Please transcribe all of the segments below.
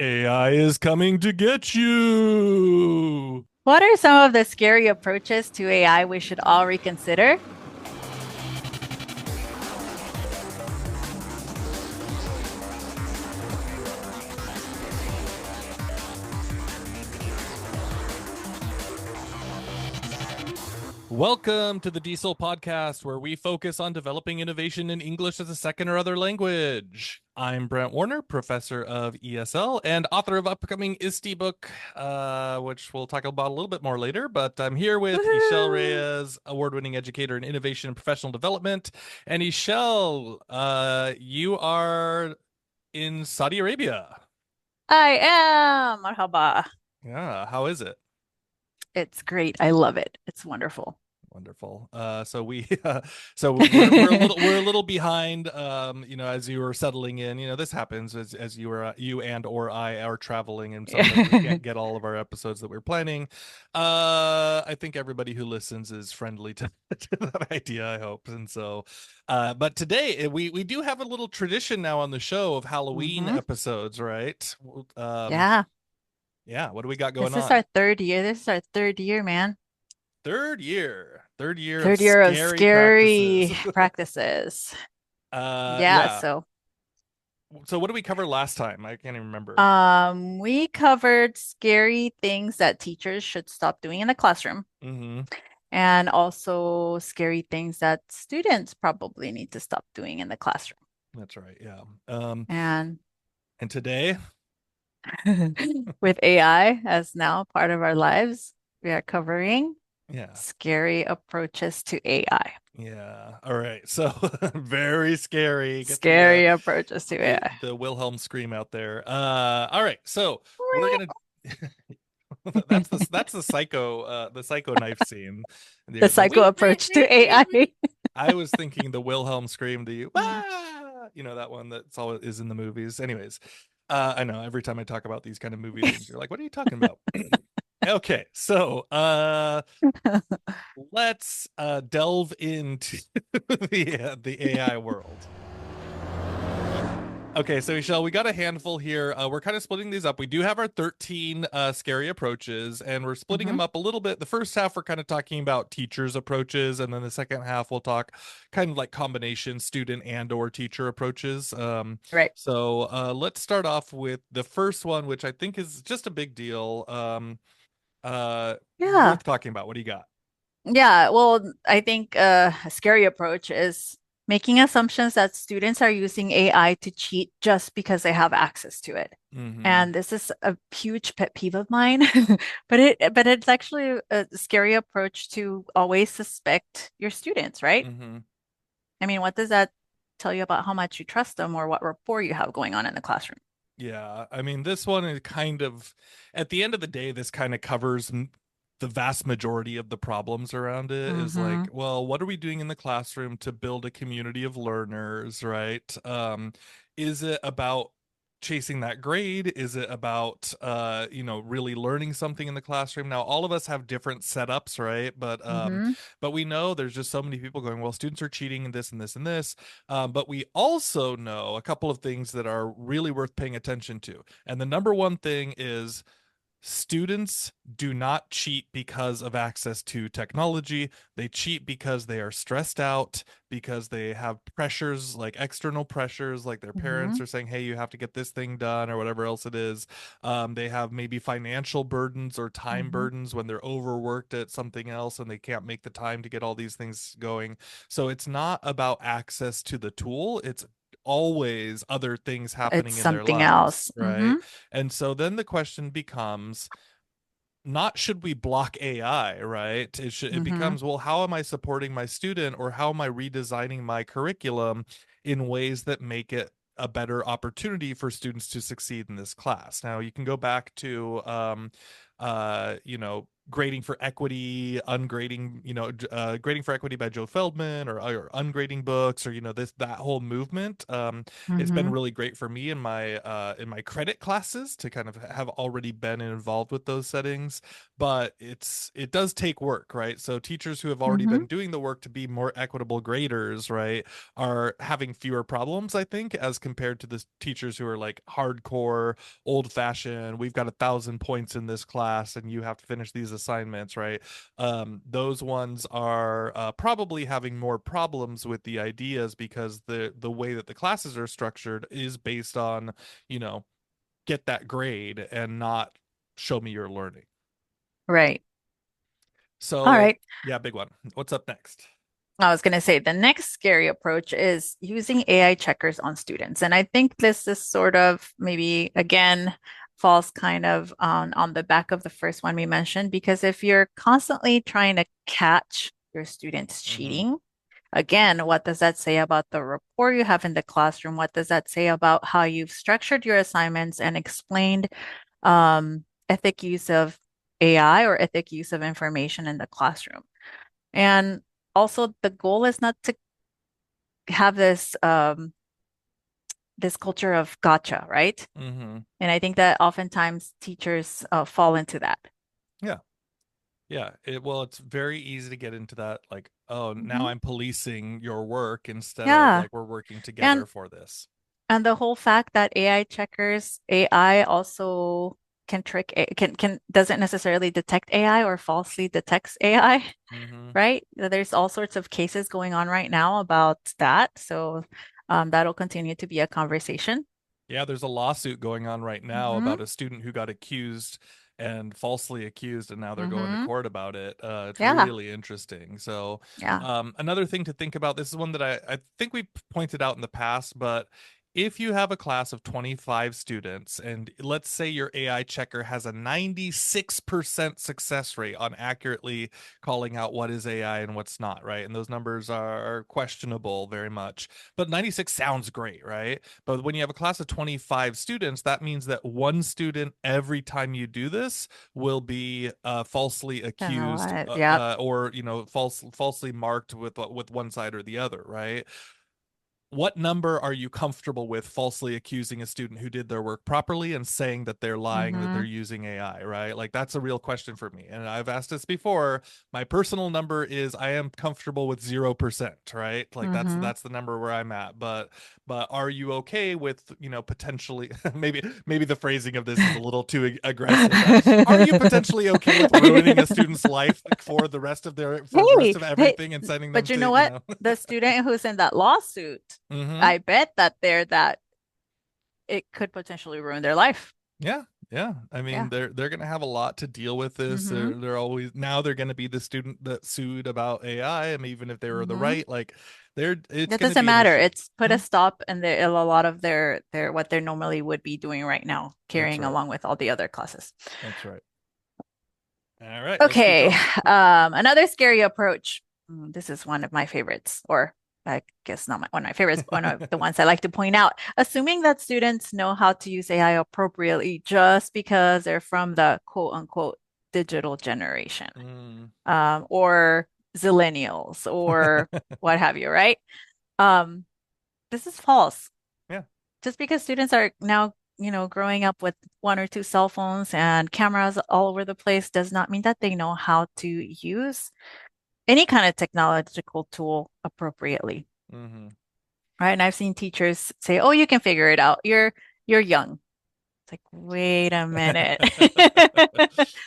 AI is coming to get you. What are some of the scary approaches to AI we should all reconsider? Welcome to the DIESOL podcast, where we focus on developing innovation in English as a second or other language. I'm Brent Warner, professor of ESL and author of upcoming ISTE book, which we'll talk about a little bit more later. But I'm here with Ixchell Woohoo! Reyes, award-winning educator in innovation and professional development. And Ixchell, you are in Saudi Arabia. I am. Marhaba. Yeah, how is it? It's great. I love it. It's wonderful. Wonderful. So we we're a little behind. As you were settling in, this happens as you and or I are traveling, and sometimes we can't get all of our episodes that we're planning. I think everybody who listens is friendly to, to that idea, I hope. And so, but today we do have a little tradition now on the show of Halloween hmm episodes, right? Um, Yeah. yeah. What do we got going This is on? our third year. This is our third year, man. Third year of Third year of scary practices. scary practices. Yeah. Yeah. So, So what did we cover last time? I can't even remember. we covered scary things that teachers should stop doing in the classroom, Hmm. and also scary things that students probably need to stop doing in the classroom. That's right. Yeah. Um, And and today, with AI as now part of our lives, we are covering yeah, scary approaches to AI. yeah. All right. So very scary. Get Scary approaches to the AI. the Wilhelm scream out there. All right. So we're gonna. That's the psycho knife scene. The The psycho wee wee approach wee to wee wee. AI. I was thinking the Wilhelm scream, the that one that's always is in the movies. Anyways, I know every time I talk about these kind of movie things, you're like, what are you talking about? Okay, so let's delve into the AI world. Okay, so Michelle, we got a handful here. We're kind of splitting these up. We do have our 13 scary approaches, and we're splitting hmm them up a little bit. The first half, we're kind of talking about teachers' approaches, and then the second half, we'll talk kind of like combination student and or teacher approaches. Right. Let's start off with the first one, which I think is just a big deal. Yeah. Worth talking about. What do you got? Yeah. Well, I think a scary approach is making assumptions that students are using AI to cheat just because they have access to it. Mm-hmm. And this is a huge pet peeve of mine, but it's actually a scary approach to always suspect your students, right? Mm-hmm. I mean, what does that tell you about how much you trust them or what rapport you have going on in the classroom? Yeah, I mean, this one is kind of, at the end of the day, this kind of covers the vast majority of the problems around it is like, Mm-hmm. well, what are we doing in the classroom to build a community of learners, right? Is it about chasing that grade? Is it about really learning something in the classroom? Now, all of us have different setups, right? Mm-hmm. But we know there's just so many people going, well, students are cheating in this and this and this. But we also know a couple of things that are really worth paying attention to. And the number one thing is students do not cheat because of access to technology. They cheat because they are stressed out, because they have pressures, like external pressures, like their parents Mm-hmm. are saying, hey, you have to get this thing done, or whatever else it is. They have maybe financial burdens or time Mm-hmm. burdens when they're overworked at something else and they can't make the time to get all these things going. So it's not about access to the tool, it's always other things It's happening in their something lives, else. Mm-hmm. right? And so then the question becomes, not should we block AI, right? It Mm-hmm. becomes, well, how am I supporting my student, or how am I redesigning my curriculum in ways that make it a better opportunity for students to succeed in this class? Now, you can go back to grading for equity, ungrading, grading for equity by Joe Feldman, or ungrading books, or that whole movement. It's been Mm-hmm. really great for me in my credit classes to kind of have already been involved with those settings, but it does take work, right? So teachers who have already Mm-hmm. been doing the work to be more equitable graders, right, are having fewer problems, I think, as compared to the teachers who are like hardcore, old fashioned. We've got 1,000 points in this class, and you have to finish these assignments, right? Those ones are probably having more problems with the ideas because the way that the classes are structured is based on, you know, get that grade and not show me your learning. Right. All So, right. yeah, big one. What's up next? I was going to say the next scary approach is using AI checkers on students. And I think this is sort of maybe again falls kind of on the back of the first one we mentioned, because if you're constantly trying to catch your students Mm-hmm. cheating, again, what does that say about the rapport you have in the classroom? What does that say about how you've structured your assignments and explained ethic use of AI or ethic use of information in the classroom? And also, the goal is not to have this culture of gotcha, right? Mm-hmm. And I think that oftentimes teachers fall into that. Yeah. Yeah. Well, it's very easy to get into that, like, oh, now Hmm. I'm policing your work instead of Yeah, like we're working and together for this. the whole fact that AI checkers, AI also can trick, can doesn't necessarily detect AI or falsely detects AI, Mm-hmm. right? There's all sorts of cases going on right now about that, so that'll continue to be a conversation. Yeah, there's a lawsuit going on right now Hmm. about a student who got accused and falsely accused, and now they're going to Hmm. court about it. It's Yeah, really interesting. So, yeah. another thing to think about, this is one that I think we pointed out in the past, but if you have a class of 25 students, and let's say your AI checker has a 96% success rate on accurately calling out what is AI and what's not, right? And those numbers are questionable very much, but 96 sounds great, right? But when you have a class of 25 students, that means that one student every time you do this will be falsely Don't know accused, what. Yep. or falsely marked with one side or the other, right? What number are you comfortable with falsely accusing a student who did their work properly and saying that they're lying, that they're Hmm. using AI, right? Like that's a real question for me. And I've asked this before. My personal number is I am comfortable with 0%, right? Like that's Hmm. that's the number where I'm at. But are you okay with, potentially maybe the phrasing of this is a little too aggressive. Are you potentially okay with ruining a student's life for the rest of Hey, hey, everything and sending them but you to, know what? The student who's in that lawsuit, Mhm. I bet that it could potentially ruin their life. Yeah, yeah. I mean, Yeah. they're gonna have a lot to deal with this. Hmm. They're always now they're gonna be the student that sued about AI, and even if they were the Hmm. right, like it's That gonna doesn't be an matter. issue. It's put a Mhm. stop in a lot of their what they normally would be doing right now, That's carrying right. along with all the other classes. That's right. All right, let's keep Okay. going. Another scary approach. This is one of my favorites, or I guess not one of my favorites, but one of the ones I like to point out. Assuming that students know how to use AI appropriately just because they're from the quote unquote digital generation, Mm. or zillennials, or what have you, right? Um, this is false. Yeah. Just because students are now, growing up with one or two cell phones and cameras all over the place does not mean that they know how to use any kind of technological tool appropriately, Hmm. right? And I've seen teachers say, "Oh, you can figure it out. You're young." It's like, wait a minute.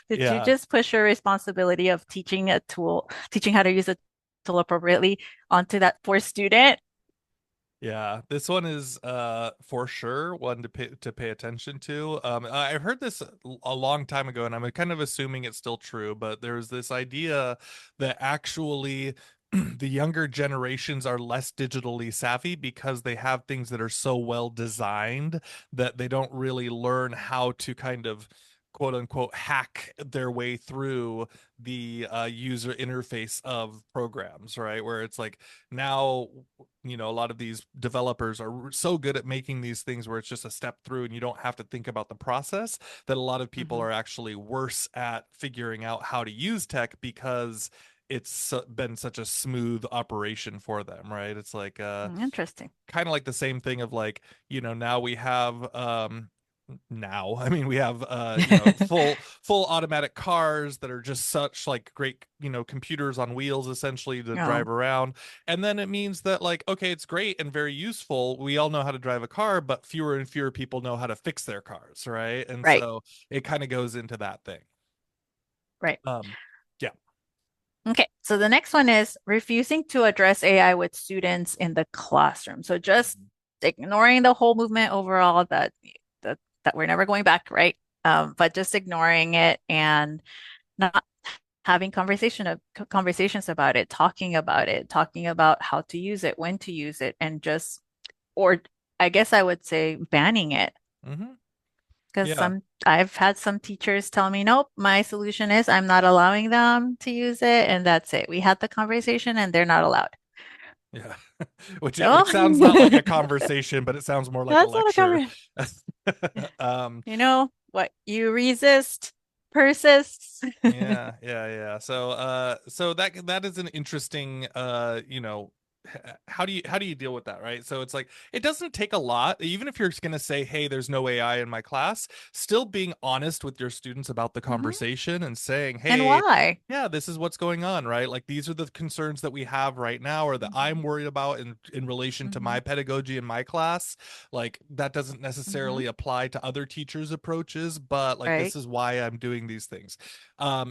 Did you Yeah. just push your responsibility of teaching how to use a tool appropriately onto that poor student? Yeah, this one is for sure one to pay attention to. I've heard this a long time ago, and I'm kind of assuming it's still true, but there's this idea that actually the younger generations are less digitally savvy because they have things that are so well designed that they don't really learn how to kind of quote unquote hack their way through the user interface of programs, right? Where it's like now, a lot of these developers are so good at making these things where it's just a step through and you don't have to think about the process, that a lot of people Hmm. are actually worse at figuring out how to use tech because it's been such a smooth operation for them, right? It's like Interesting. kind of like the same thing of like, now we have now I mean we have full automatic cars that are just such like great, computers on wheels essentially to Oh, drive around. And then it means that like, okay, it's great and very useful, we all know how to drive a car, but fewer and fewer people know how to fix their cars, right? And right, so it kind of goes into that thing. right. um yeah. Okay, so the next one is refusing to address AI with students in the classroom. So just ignoring the whole movement overall that that we're never going back, right? But just ignoring it and not having conversations about it, talking about how to use it, when to use it, and just, or I guess I would say banning it. Hmm. Because Yeah. I've had some teachers tell me, nope, my solution is I'm not allowing them to use it, and that's it. We had the conversation and they're not allowed. Yeah. which So which sounds not like a conversation, but it sounds more like a that's not a lecture. conversation. um You know what you resist persists. yeah, yeah, yeah. So that is an interesting how do you deal with that, right? So it's like it doesn't take a lot, even if you're going to say, hey, there's no AI in my class, still being honest with your students about the Hmm. conversation and saying, And hey, why? yeah, this is what's going on, right? Like these are the concerns that we have right now or that I'm Hmm. worried about in relation to Hmm. my pedagogy in my class. Like that doesn't Hmm. necessarily apply to other teachers' approaches, but like Right. this is why I'm doing these things.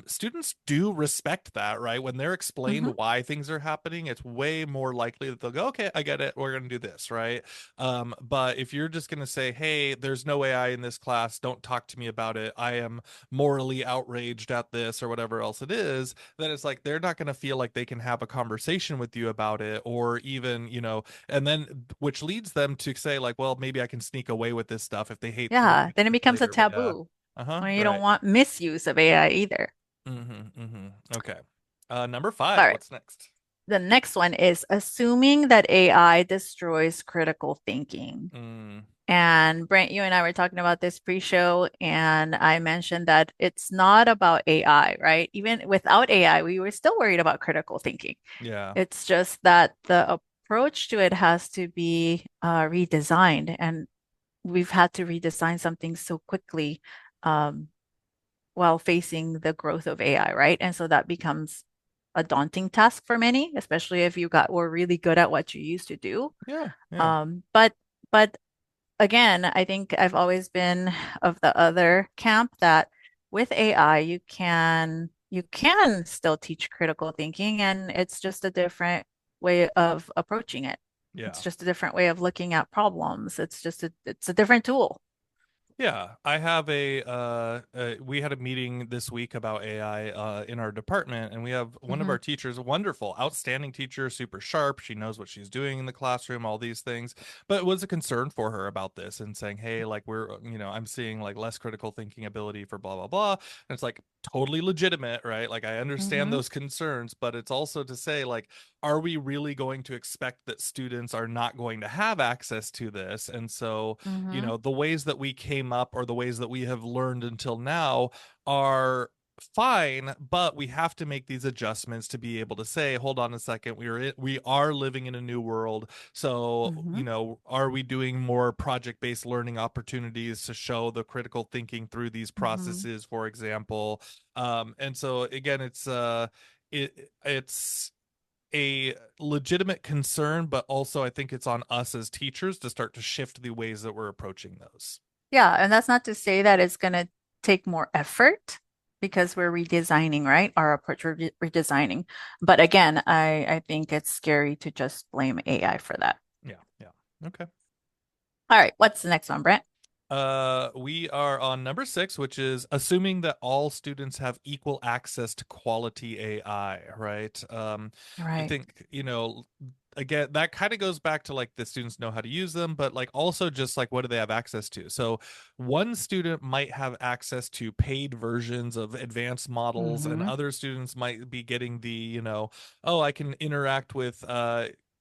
Students do respect that, right? When they're Hmm. explained why things are happening, it's way more likely that they'll go, okay, I get it. We're going to do this, right? But if you're just going to say, hey, there's no AI in this class, don't talk to me about it, I am morally outraged at this or whatever else it is, then it's like they're not going to feel like they can have a conversation with you about it, or even, and then which leads them to say, like, well, maybe I can sneak away with this stuff if they hate when Yeah. it Then it happens becomes a later. But yeah. taboo. Uh-huh. When you don't Right. want misuse of AI either. Okay. Number All five, right. what's next? The next one is assuming that AI destroys critical thinking. Mm, And Brent, you and I were talking about this pre-show, and I mentioned that it's not about AI, right? Even without AI, we were still worried about critical thinking. yeah. It's just that the approach to it has to be redesigned, and we've had to redesign something so quickly um, while facing the growth of AI, right? And so that becomes a daunting task for many, especially if were really good at what you used to do. Yeah. Yeah. But again, I think I've always been of the other camp that with AI, you can still teach critical thinking, and it's just a different way of approaching it. It's Yeah. just a different way of looking at problems. It's a different tool. Yeah, I have we had a meeting this week about AI in our department, and we have one of Hmm. our teachers, a wonderful, outstanding teacher, super sharp. She knows what she's doing in the classroom, all these things. But it was a concern for her about this and saying, hey, like I'm seeing like less critical thinking ability for blah blah blah. And it's like totally legitimate, right? Like I understand Hmm. those concerns, but it's also to say like, are we really going to expect that students are not going to have access to this? And so Hmm. the ways that we came up or the ways that we have learned until now are fine, but we have to make these adjustments to be able to say, hold on a second, we are living in a new world. So, Hmm. are we doing more project-based learning opportunities to show the critical thinking through these Hmm. processes, for example? And so again, it's a legitimate concern, but also I think it's on us as teachers to start to shift the ways that we're approaching those. Yeah, and that's not to say that it's going to take more effort because we're redesigning, right? Our approach, we're redesigning. But again, I think it's scary to just blame AI for that. Yeah, yeah. Okay. All right, what's the next one, Brent? We are on number six, which is assuming that all students have equal access to quality AI, right? I Right. think, again, that kind of goes back to like the students know how to use them, but like also just like what do they have access to? So one student might have access to paid versions of advanced models, and Mm-hmm. other students might be getting the, oh, I can interact with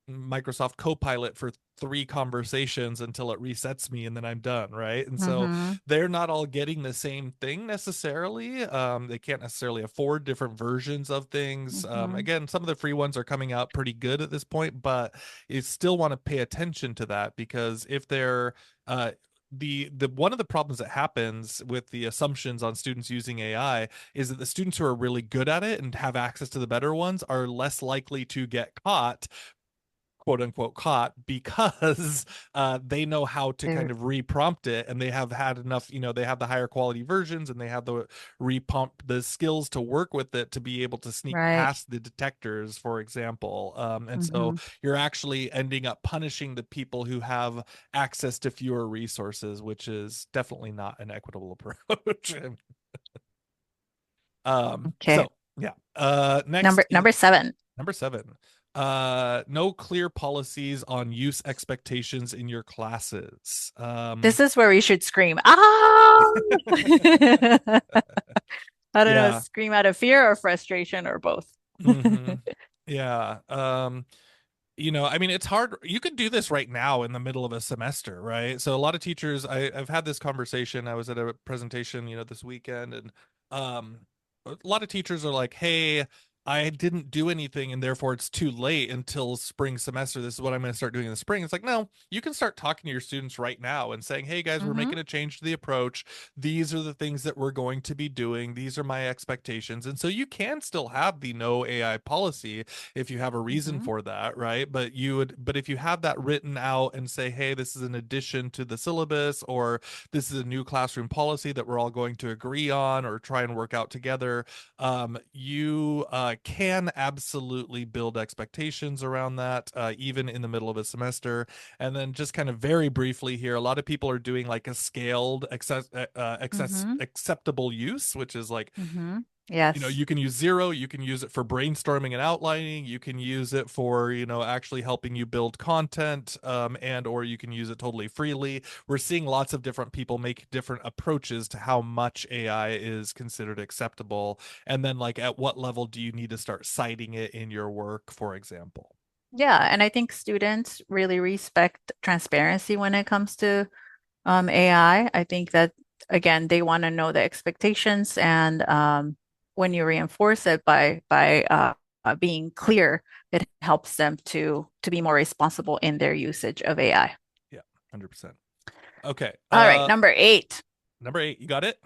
Microsoft Copilot for 3 conversations until it resets me and then I'm done, right? And so Mm-hmm. they're not all getting the same thing necessarily. They can't necessarily afford different versions of things. Mm-hmm. Again, some of the free ones are coming out pretty good at this point, but you still want to pay attention to that, because if they're the one of the problems that happens with the assumptions on students using AI is that the students who are really good at it and have access to the better ones are less likely to get caught, quote unquote caught, because they know how to kind They're of reprompt it, and they have had enough, they have the higher quality versions, and they have the reprompt the skills to work with it to be able to sneak right. past the detectors, for example. And so Mm-hmm. you're actually ending up punishing the people who have access to fewer resources, which is definitely not an equitable approach. Okay. So yeah. Number Next is number 7. number 7. No clear policies on use expectations in your classes. This is where we should scream. Ah! I don't know, Yeah. scream out of fear or frustration or both. hmm Yeah. I mean, it's hard. You could do this right now in the middle of a semester, right? So a lot of teachers, I've had this conversation. I was at a presentation, this weekend, and um, a lot of teachers are like, "Hey, I didn't do anything, and therefore it's too late until spring semester. This is what I'm going to start doing in the spring." It's like, no, you can start talking to your students right now and saying, "Hey, guys, we're Mm-hmm. making a change to the approach. These are the things that we're going to be doing. These are my expectations." And so you can still have the no AI policy if you have a reason Mm-hmm. for that, right? But if you have that written out and say, hey, this is an addition to the syllabus, or this is a new classroom policy that we're all going to agree on or try and work out together, you can absolutely build expectations around that, even in the middle of a semester. And then just kind of very briefly here, a lot of people are doing like a scaled Mm-hmm. acceptable use, which is like, Mm-hmm. Yes. you can use 0, you can use it for brainstorming and outlining, you can use it for, actually helping you build content, and or you can use it totally freely. We're seeing lots of different people make different approaches to how much AI is considered acceptable, and then like at what level do you need to start citing it in your work, for example. Yeah, and I think students really respect transparency when it comes to AI. I think that again, they want to know the expectations, and when you reinforce it by being clear, it helps them to be more responsible in their usage of AI. Yeah, 100%. Okay. All right, number 8. Number 8, you got it.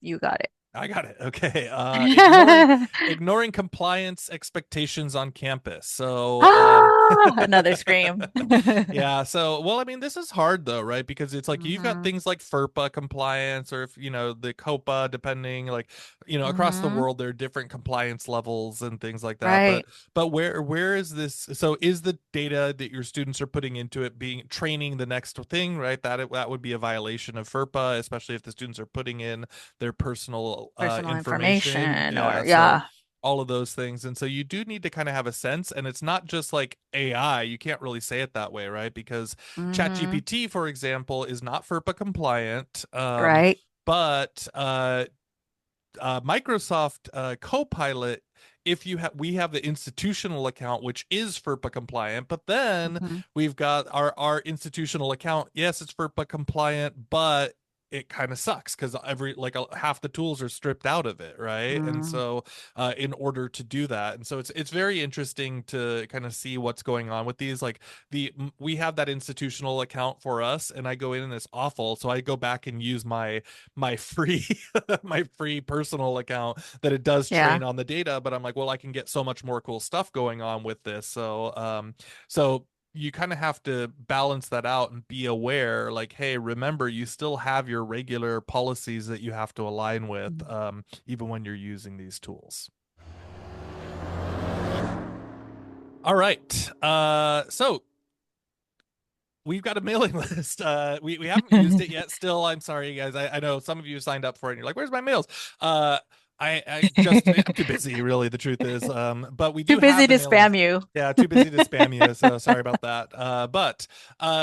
You got I got it. Okay. Ignoring it. ignoring compliance expectations on campus. So, Another scream. yeah. So, well, I mean, this is hard though, right? Because it's like you've got Mm-hmm. things like FERPA compliance, or if the COPA, depending, like, across the Mm-hmm. world there are different compliance levels and things like that. But Right. but where is this? So, is the data that your students are putting into it being training the next thing, right? That would be a violation of FERPA, especially if the students are putting in their personal Personal information. information Yeah, or so yeah. all of those things. And so you do need to kind of have a sense, and it's not just like AI. You can't really say it that way, right? Because Mm-hmm. ChatGPT, for example, is not FERPA compliant. Right. But Microsoft Copilot, if we have the institutional account, which is FERPA compliant, but then Mm-hmm. we've got our institutional account. Yes, it's FERPA compliant, but it kind of sucks because half the tools are stripped out of it, right? And Mm. so, in order to do that, and so it's very interesting to kind of see what's going on with these. Like we have that institutional account for us, and I go in and it's awful, so I go back and use my free my free personal account that it does Yeah. train on the data, but I'm like, well, I can get so much more cool stuff going on with this. So you kind of have to balance that out and be aware, like, hey, remember, you still have your regular policies that you have to align with, Mm. even when you're using these tools. All right. So we've got a mailing list. We haven't used it yet. Still, I'm sorry, guys. I know some of you signed up for it and you're like, where's my mails? I'm too busy, really, the truth is. But we Too do busy have the to mailing list. spam you. Yeah, too busy to spam you, so sorry about that. But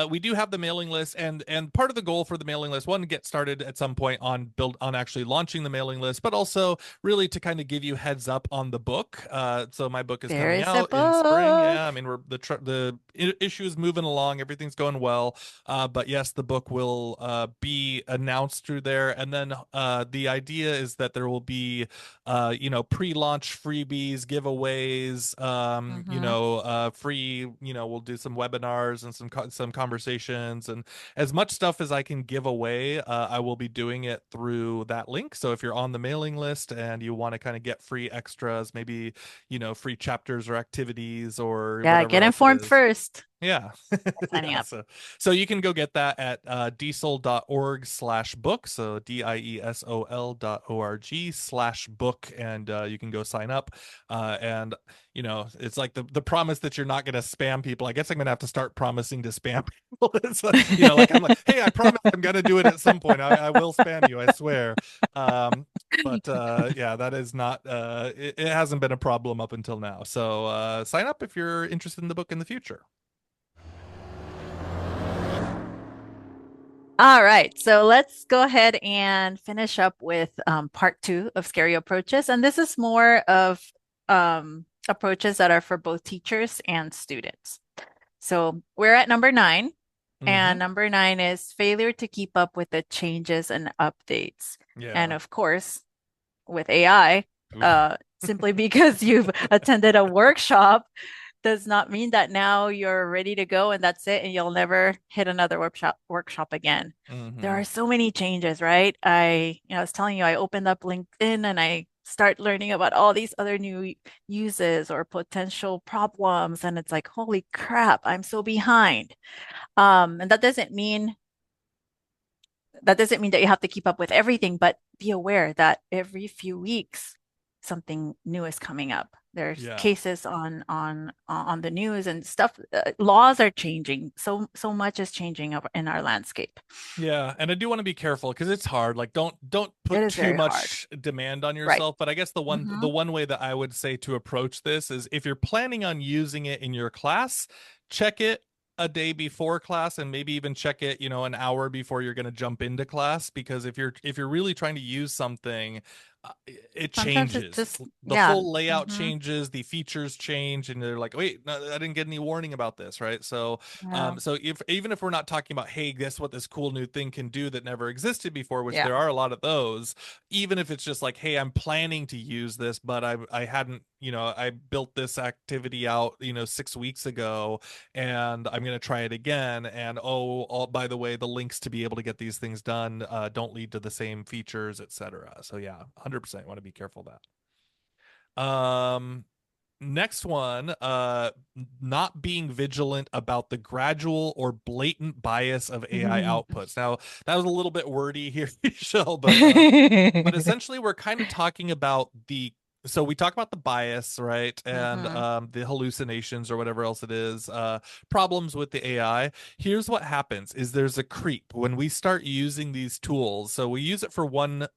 we do have the mailing list, and part of the goal for the mailing list, one, to get started at some point on build on actually launching the mailing list, but also really to kind of give you heads up on the book. So my book is There coming is a out in spring. Yeah, book. I mean issue is moving along, everything's going well. But yes, the book will be announced through there, and then the idea is that there will be pre-launch freebies, giveaways, Hmm. free, we'll do some webinars and some conversations, and as much stuff as I can give away, I will be doing it through that link. So if you're on the mailing list and you want to kind of get free extras, maybe, free chapters or activities or Yeah, whatever get else it informed is. first Yeah. by signing Yeah. up. So you can go get that at diesel.org/book. So DIESOL.org/book. And you can go sign up. And, it's like the promise that you're not going to spam people. I guess I'm going to have to start promising to spam people. It's like I'm like, hey, I promise I'm going to do it at some point. I will spam you, I swear. But yeah, that is not, it hasn't been a problem up until now. So sign up if you're interested in the book in the future. All right, so let's go ahead and finish up with part two of scary approaches. And this is more of approaches that are for both teachers and students. So we're at number nine, Mm-hmm. and number nine is failure to keep up with the changes and updates. And Yeah. of course, with AI, Oof. simply because you've attended a workshop does not mean that now you're ready to go and that's it and you'll never hit another workshop again. There Mm-hmm. are so many changes, right? I was telling you I opened up LinkedIn and I start learning about all these other new uses or potential problems and it's like, holy crap, I'm so behind. And that doesn't mean that you have to keep up with everything, but be aware that every few weeks something new is coming up. There's Yeah. cases on the news and stuff. Laws are changing. So much is changing in our landscape. Yeah, and I do want to be careful because it's hard. Like don't It put is too very hard. much demand on Right. yourself. But I guess the one Hmm. the one way that I would say to approach this is if you're planning on using it in your class, check it a day before class and maybe even check it, an hour before you're going to jump into class because if you're really trying to use something, it Sometimes it's changes. just, The yeah. whole layout Hmm. changes, the features change, and they're like, wait, no, I didn't get any warning about this, right? So Yeah. so if even if we're not talking about, hey, guess what this cool new thing can do that never existed before, which Yeah. there are a lot of those, even if it's just like, hey, I'm planning to use this, but I hadn't, I built this activity out, 6 weeks ago, and I'm gonna try it again. And by the way, the links to be able to get these things done don't lead to the same features, etc. So yeah, 100% want to be careful of that. Next one, not being vigilant about the gradual or blatant bias of AI outputs. Now, that was a little bit wordy here, Michelle, but essentially we're kind of talking about so we talk about the bias, right? And Hmm. the hallucinations or whatever else it is, problems with the AI. Here's what happens is there's a creep when we start using these tools. So we use it for one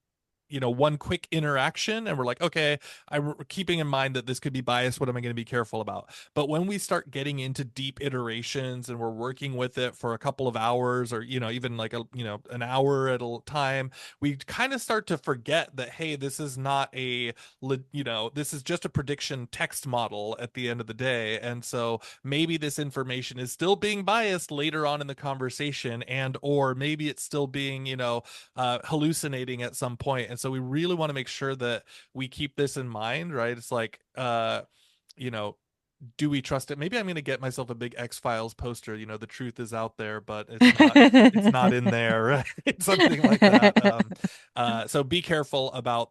quick interaction and we're like, okay, I'm keeping in mind that this could be biased. What am I going to be careful about? But when we start getting into deep iterations and we're working with it for a couple of hours or even like an hour at a time, we kind of start to forget that, hey, this is not this is just a prediction text model at the end of the day. And so maybe this information is still being biased later on in the conversation, and or maybe it's still being hallucinating at some point. And so we really want to make sure that we keep this in mind, right? It's like, you know, do we trust it? Maybe I'm going to get myself a big X Files poster. The truth is out there, but it's not in there, right? Something like that. So be careful about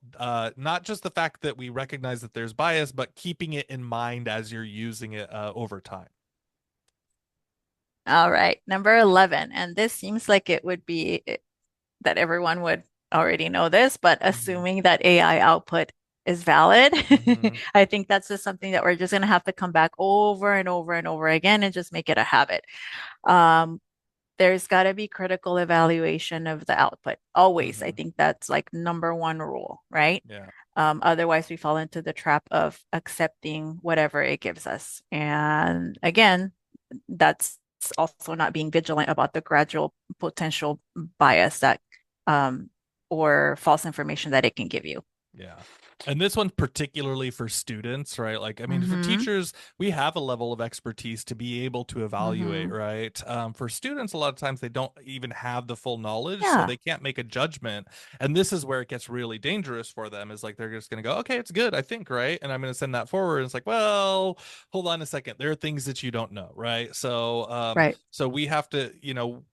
not just the fact that we recognize that there's bias, but keeping it in mind as you're using it over time. All right, number 11. And this seems like it would be that everyone would already know this, but Mm-hmm. assuming that AI output is valid, Mm-hmm. I think that's just something that we're just going to have to come back over and over and over again and just make it a habit. Um, there's got to be critical evaluation of the output always. I Mm-hmm. think that's like number one rule, right? Yeah. Otherwise, we fall into the trap of accepting whatever it gives us. And again, that's also not being vigilant about the gradual potential bias that or false information that it can give you. Yeah. And this one particularly for students, right? Like, I mean, for Mm-hmm. teachers, we have a level of expertise to be able to evaluate, Mm-hmm. right? For students, a lot of times they don't even have the full knowledge, so Yeah. they can't make a judgment. And this is where it gets really dangerous for them, is like they're just going to go, okay, it's good, I think, right? And I'm going to send that forward. And it's like, well, hold on a second. There are things that you don't know, right? Right. So we have to,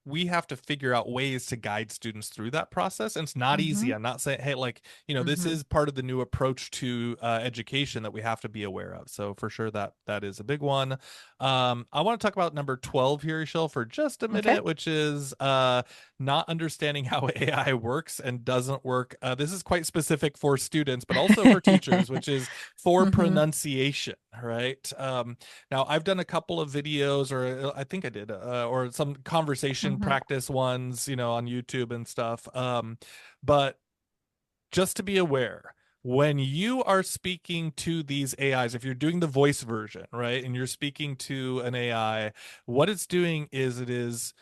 we have to figure out ways to guide students through that process. And it's not Mm-hmm. easy. I'm not saying, hey, like, this Mm-hmm. is part of the new approach to education that we have to be aware of. So for sure that is a big one. I want to talk about number 12 here, Michelle, for just a Okay. minute, which is not understanding how AI works and doesn't work. This is quite specific for students, but also for teachers, which is for Mm-hmm. pronunciation, right? Now, I've done a couple of videos, or I think I did, or some conversation Mm-hmm. practice ones, on YouTube and stuff. But just to be aware, when you are speaking to these AIs, if you're doing the voice version, right, and you're speaking to an AI, what it's doing is it is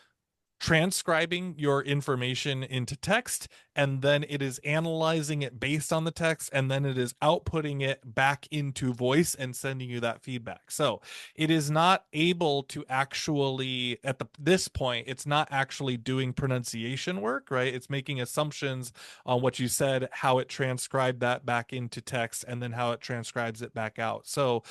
transcribing your information into text, and then it is analyzing it based on the text, and then it is outputting it back into voice and sending you that feedback. So it is not able to actually, at this point, it's not actually doing pronunciation work, right? It's making assumptions on what you said, how it transcribed that back into text, and then how it transcribes it back out. So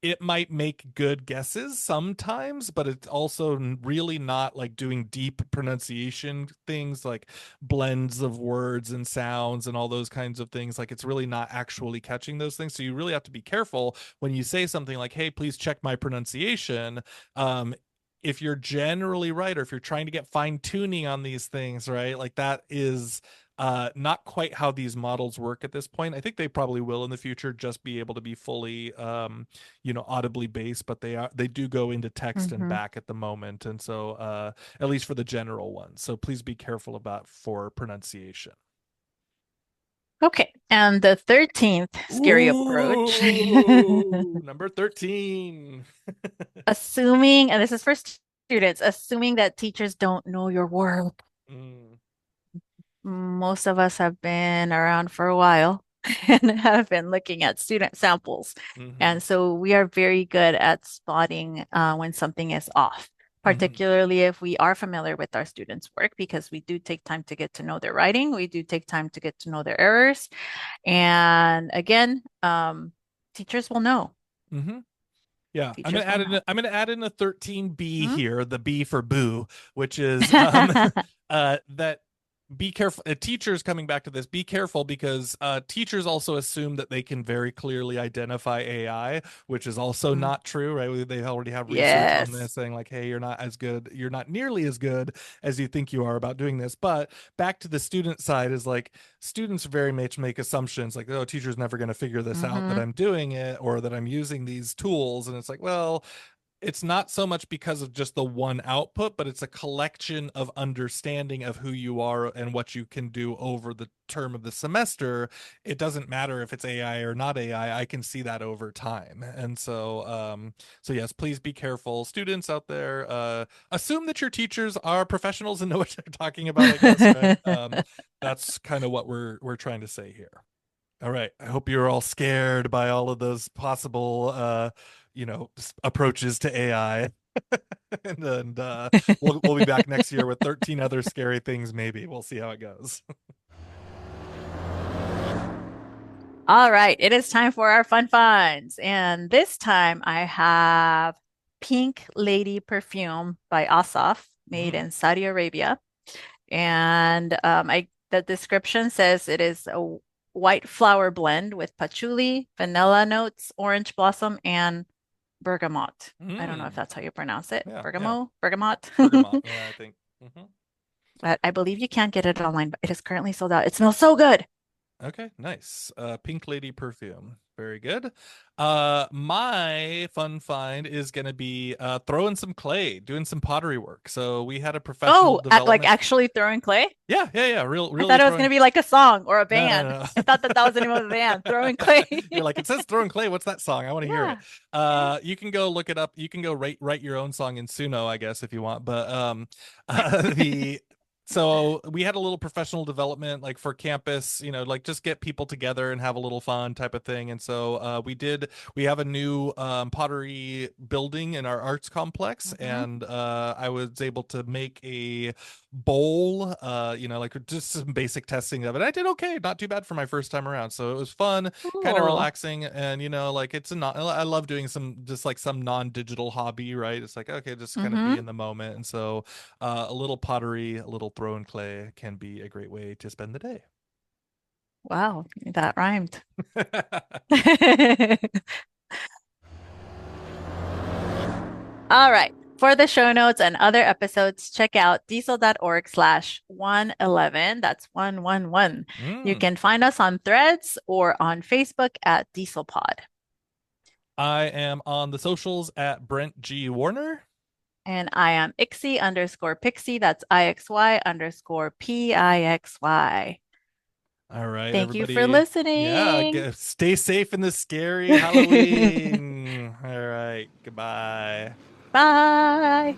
it might make good guesses sometimes, but it's also really not like doing deep pronunciation things like blends of words and sounds and all those kinds of things. Like, it's really not actually catching those things. So you really have to be careful when you say something like, hey, please check my pronunciation. Um, if you're generally right, or if you're trying to get fine tuning on these things, right? Like, that is not quite how these models work at this point. I think they probably will in the future just be able to be fully audibly based, but they do go into text and Mm-hmm. back at the moment. And so at least for the general ones. So please be careful about for pronunciation. Okay. And the 13th scary approach, Ooh, number 13. assuming, and this is for students, assuming that teachers don't know your work. Mm, Most of us have been around for a while and have been looking at student samples. hmm And so we are very good at spotting when something is off, hmm particularly if we are familiar with our students' work, because we do take time to get to know their writing. We do take time to get to know their errors. And again, teachers will know. hmm Yeah, Teachers will know. I'm gonna add in a 13B Hmm? here, the B for boo, which is that be careful. Teachers, coming back to this, be careful, because teachers also assume that they can very clearly identify AI, which is also Mm. not true, right? They already have research on Yes. this saying like, hey, you're not as good, you're not nearly as good as you think you are about doing this. But back to the student side is like, students very much make assumptions like, oh, teacher's never going to figure this out, that Hmm. I'm doing it or that I'm using these tools. And it's like, well, it's not so much because of just the one output, but it's a collection of understanding of who you are and what you can do over the term of the semester. It doesn't matter if it's AI or not AI. I can see that over time. And so yes, please be careful. Students out there, assume that your teachers are professionals and know what they're talking about, I guess, right? That's kind of what we're trying to say here. All right. I hope you're all scared by all of those possible approaches to AI. And we'll be back next year with 13 other scary things maybe. We'll see how it goes. All right, it is time for our fun finds. And this time I have Pink Lady Perfume by Asaf, made Mm, in Saudi Arabia. And the description says it is a white flower blend with patchouli, vanilla notes, orange blossom, and bergamot. I don't know if mm. that's how you pronounce it. Yeah, yeah. Bergamo? Bergamot? Bergamot. Yeah, I think. I believe you can't get it online, but it is currently sold out. It smells so good. Okay, nice. Pink Lady perfume. Very good. My fun find is gonna be throwing some clay, doing some pottery work. So we had a professional Oh, like development. actually throwing clay? Yeah, yeah, yeah. Real, I really thought it was going throwing. to be like a song or a No, band. no, I thought that that was the name of the band, throwing clay. You're like, it says throwing clay. What's that song? I want to hear it. Yeah. Yeah. You can go look it up. You can go write your own song in Suno, I guess, if you want. But the so we had a little professional development like for campus, like just get people together and have a little fun type of thing. And so we have a new pottery building in our arts complex, Hmm. and I was able to make a bowl, like just some basic testing of it. I did okay, not too bad for my first time around. So it was fun, kind of Cool. relaxing, and like it's a not. I love doing just like some non-digital hobby, right? It's like okay, just kind of be Hmm. in the moment, and so a little pottery, a little throwing clay can be a great way to spend the day. Wow, that rhymed. All right. For the show notes and other episodes, check out diesel.org/111. That's 111. You Mm. can find us on Threads or on Facebook at DieselPod. I am on the socials at Brent G. Warner. And I am Ixie_Pixie. That's IXY_PIXY. All right, Thank you for everybody. Yeah, listening. stay safe in this scary Halloween. All right, goodbye. Bye.